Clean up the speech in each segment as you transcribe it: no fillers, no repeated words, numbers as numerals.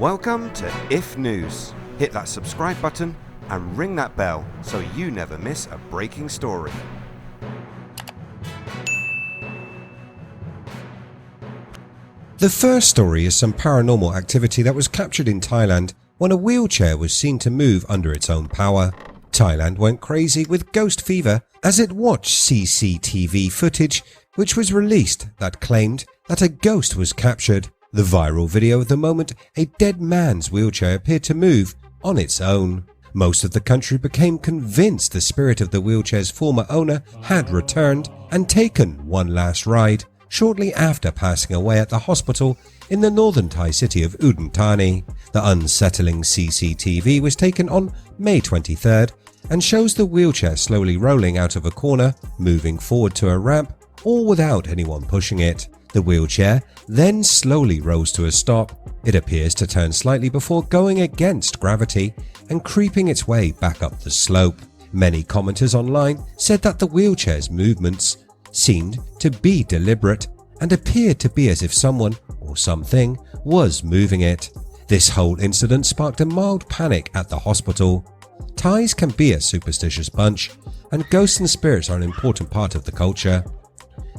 Welcome to If News. Hit that subscribe button and ring that bell so you never miss a breaking story. The first story is some paranormal activity that was captured in Thailand when a wheelchair was seen to move under its own power. Thailand went crazy with ghost fever as it watched CCTV footage which was released that claimed that a ghost was captured. The viral video of the moment a dead man's wheelchair appeared to move on its own. Most of the country became convinced the spirit of the wheelchair's former owner had returned and taken one last ride shortly after passing away at the hospital in the northern Thai city of Udon Thani. The unsettling CCTV was taken on May 23rd and shows the wheelchair slowly rolling out of a corner, moving forward to a ramp, all without anyone pushing it. The wheelchair then slowly rose to a stop. It appears to turn slightly before going against gravity and creeping its way back up the slope. Many commenters online said that the wheelchair's movements seemed to be deliberate and appeared to be as if someone or something was moving it. This whole incident sparked a mild panic at the hospital. Thais can be a superstitious bunch, and ghosts and spirits are an important part of the culture.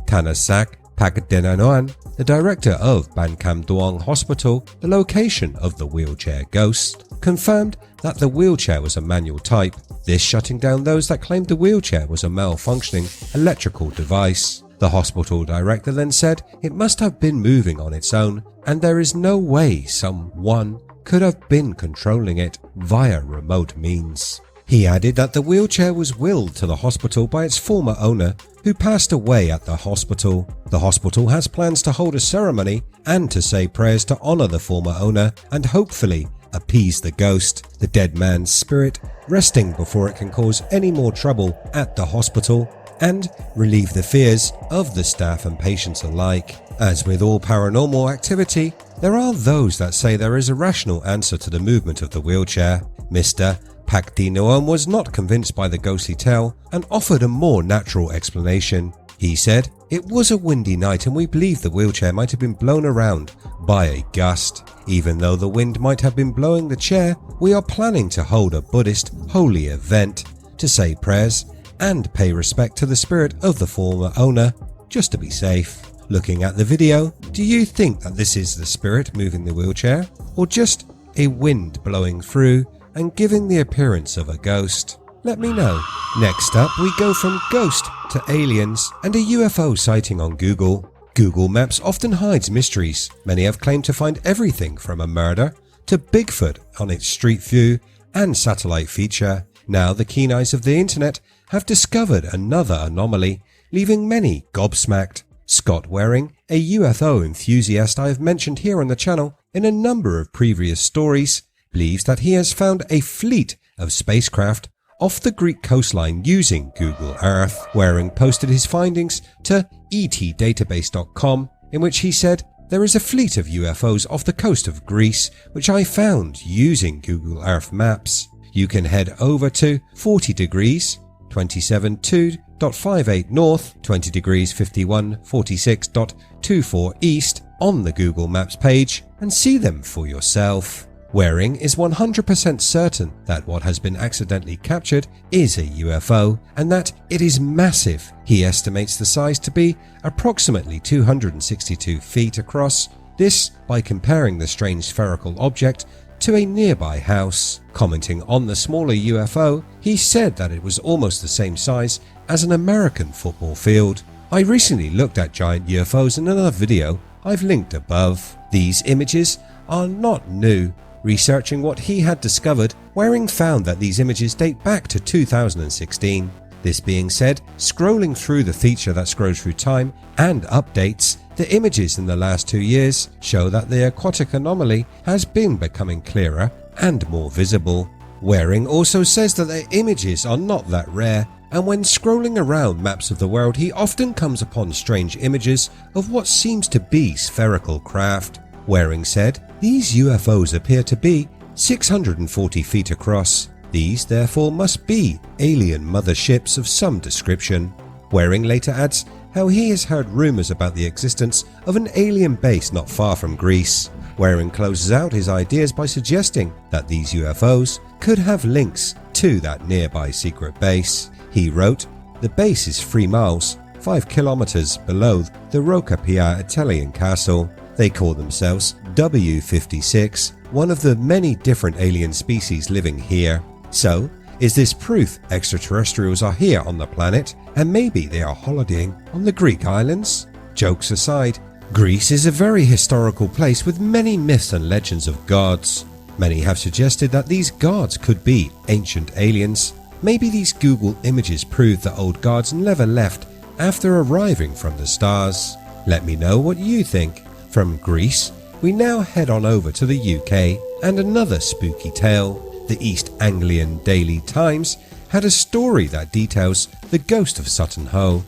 Thanasak Pakdenanoan, the director of Ban Kam Duong Hospital, the location of the wheelchair ghost, confirmed that the wheelchair was a manual type, this shutting down those that claimed the wheelchair was a malfunctioning electrical device. The hospital director then said it must have been moving on its own and there is no way someone could have been controlling it via remote means. He added that the wheelchair was willed to the hospital by its former owner, who passed away at the hospital. The hospital has plans to hold a ceremony and to say prayers to honor the former owner and hopefully appease the ghost, the dead man's spirit, resting before it can cause any more trouble at the hospital and relieve the fears of the staff and patients alike. As with all paranormal activity, there are those that say there is a rational answer to the movement of the wheelchair. Mr. Pakdinoam was not convinced by the ghostly tale and offered a more natural explanation. He said, "It was a windy night and we believe the wheelchair might have been blown around by a gust. Even though the wind might have been blowing the chair, we are planning to hold a Buddhist holy event to say prayers and pay respect to the spirit of the former owner, just to be safe." Looking at the video, do you think that this is the spirit moving the wheelchair or just a wind blowing through and giving the appearance of a ghost? Let me know. Next up, we go from ghost to aliens and a UFO sighting on Google. Google Maps often hides mysteries. Many have claimed to find everything from a murder to Bigfoot on its street view and satellite feature. Now the keen eyes of the internet have discovered another anomaly, leaving many gobsmacked. Scott Waring, a UFO enthusiast I have mentioned here on the channel in a number of previous stories, believes that he has found a fleet of spacecraft off the Greek coastline using Google Earth. Waring posted his findings to etdatabase.com, in which he said, "There is a fleet of UFOs off the coast of Greece which I found using Google Earth maps. You can head over to 40 degrees 27.2.58 north, 20 degrees 51.46.24 east on the Google Maps page and see them for yourself." Waring is 100% certain that what has been accidentally captured is a UFO and that it is massive. He estimates the size to be approximately 262 feet across, this by comparing the strange spherical object to a nearby house. Commenting on the smaller UFO, he said that it was almost the same size as an American football field. I recently looked at giant UFOs in another video I've linked above. These images are not new. Researching what he had discovered, Waring found that these images date back to 2016. This being said, scrolling through the feature that scrolls through time and updates, the images in the last 2 years show that the aquatic anomaly has been becoming clearer and more visible. Waring also says that the images are not that rare, and when scrolling around maps of the world he often comes upon strange images of what seems to be spherical craft. Waring said, "These UFOs appear to be 640 feet across. These therefore must be alien motherships of some description." Waring later adds how he has heard rumours about the existence of an alien base not far from Greece. wherein closes out his ideas by suggesting that these UFOs could have links to that nearby secret base. He wrote, "The base is 3 miles, 5 kilometers below the Rocapia Italian castle. They call themselves W56, one of the many different alien species living here. So, is this proof extraterrestrials are here on the planet and maybe they are holidaying on the Greek islands?" Jokes aside, Greece is a very historical place with many myths and legends of gods. Many have suggested that these gods could be ancient aliens. Maybe these Google images prove that old gods never left after arriving from the stars. Let me know what you think. From Greece, we now head on over to the UK and another spooky tale. The East Anglian Daily Times had a story that details the ghost of Sutton Hoo.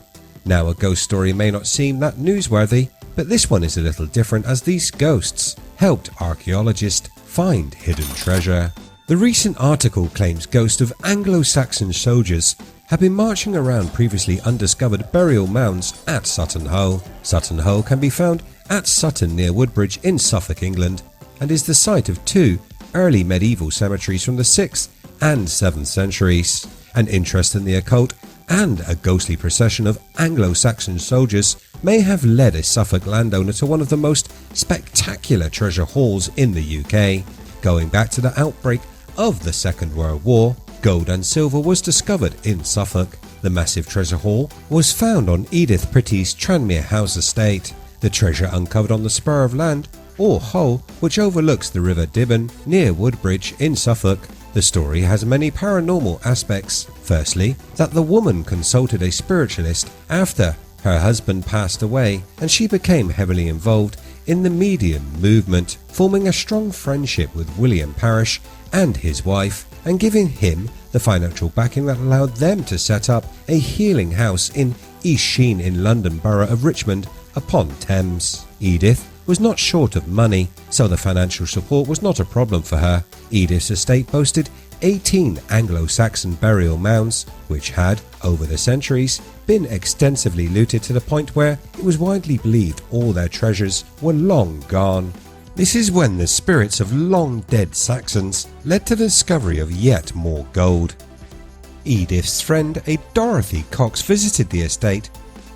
Now, a ghost story may not seem that newsworthy, but this one is a little different as these ghosts helped archaeologists find hidden treasure. The recent article claims ghosts of Anglo Saxon soldiers have been marching around previously undiscovered burial mounds at Sutton Hoo. Sutton Hoo can be found at Sutton near Woodbridge in Suffolk, England, and is the site of 2 early medieval cemeteries from the 6th and 7th centuries. An interest in the occult and a ghostly procession of Anglo-Saxon soldiers may have led a Suffolk landowner to one of the most spectacular treasure hauls in the UK. Going back to the outbreak of the Second World War, gold and silver was discovered in Suffolk. The massive treasure haul was found on Edith Pretty's Tranmere House estate. The treasure uncovered on the spur of land, or hole, which overlooks the River Dibben near Woodbridge in Suffolk. The story has many paranormal aspects. Firstly, that the woman consulted a spiritualist after her husband passed away, and she became heavily involved in the medium movement, forming a strong friendship with William Parrish and his wife, and giving him the financial backing that allowed them to set up a healing house in East Sheen in London Borough of Richmond upon Thames. Edith was not short of money, so the financial support was not a problem for her. Edith's estate boasted 18 Anglo-Saxon burial mounds, which had, over the centuries, been extensively looted to the point where it was widely believed all their treasures were long gone. This is when the spirits of long-dead Saxons led to the discovery of yet more gold. Edith's friend, a Dorothy Cox, visited the estate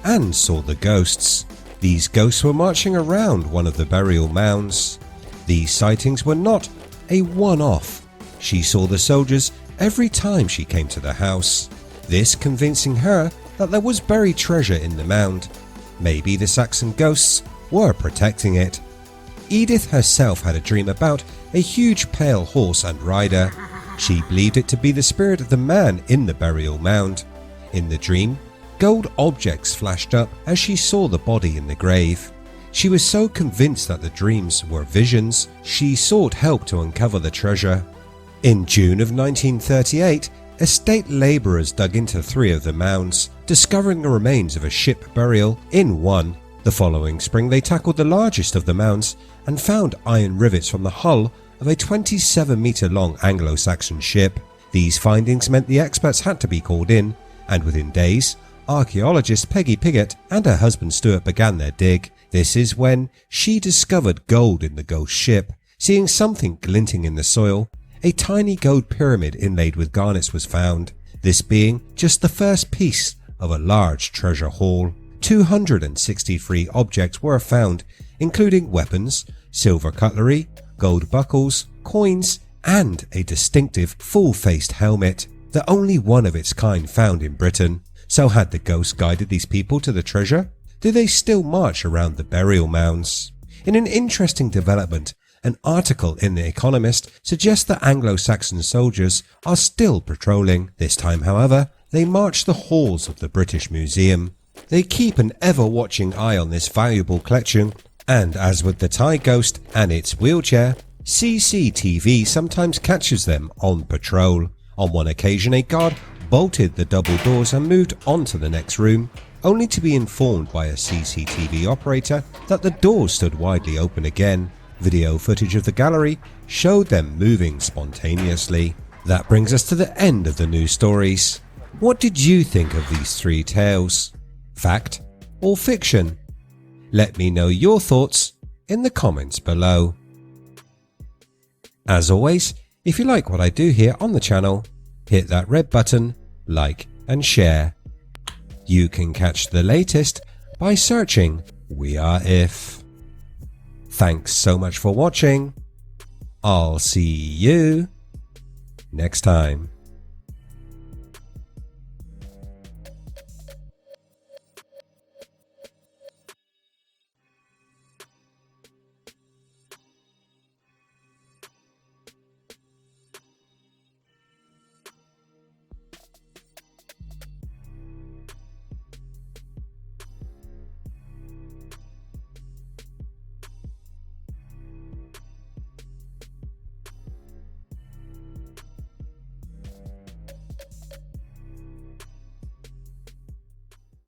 and saw the ghosts. These ghosts were marching around one of the burial mounds. These sightings were not a one-off. She saw the soldiers every time she came to the house, this convincing her that there was buried treasure in the mound. Maybe the Saxon ghosts were protecting it. Edith herself had a dream about a huge pale horse and rider. She believed it to be the spirit of the man in the burial mound. In the dream, gold objects flashed up as she saw the body in the grave. She was so convinced that the dreams were visions, she sought help to uncover the treasure. In June of 1938, estate labourers dug into 3 of the mounds, discovering the remains of a ship burial in one. The following spring they tackled the largest of the mounds and found iron rivets from the hull of a 27-metre long Anglo-Saxon ship. These findings meant the experts had to be called in, and within days, archaeologist Peggy Piggott and her husband Stuart began their dig. This is when she discovered gold in the ghost ship. Seeing something glinting in the soil, a tiny gold pyramid inlaid with garnets was found, this being just the first piece of a large treasure haul. 263 objects were found, including weapons, silver cutlery, gold buckles, coins, and a distinctive full-faced helmet, the only one of its kind found in Britain. So had the ghosts guided these people to the treasure? Do they still march around the burial mounds? In an interesting development, an article in The Economist suggests that Anglo-Saxon soldiers are still patrolling. This time, however, they march the halls of the British Museum. They keep an ever-watching eye on this valuable collection, and as with the Thai ghost and its wheelchair, CCTV sometimes catches them on patrol. On one occasion, a guard bolted the double doors and moved on to the next room, only to be informed by a CCTV operator that the doors stood widely open again. Video footage of the gallery showed them moving spontaneously. That brings us to the end of the news stories. What did you think of these 3 tales? Fact or fiction? Let me know your thoughts in the comments below. As always, if you like what I do here on the channel, hit that red button, like and share. You can catch the latest by searching We Are If. Thanks so much for watching. I'll see you next time.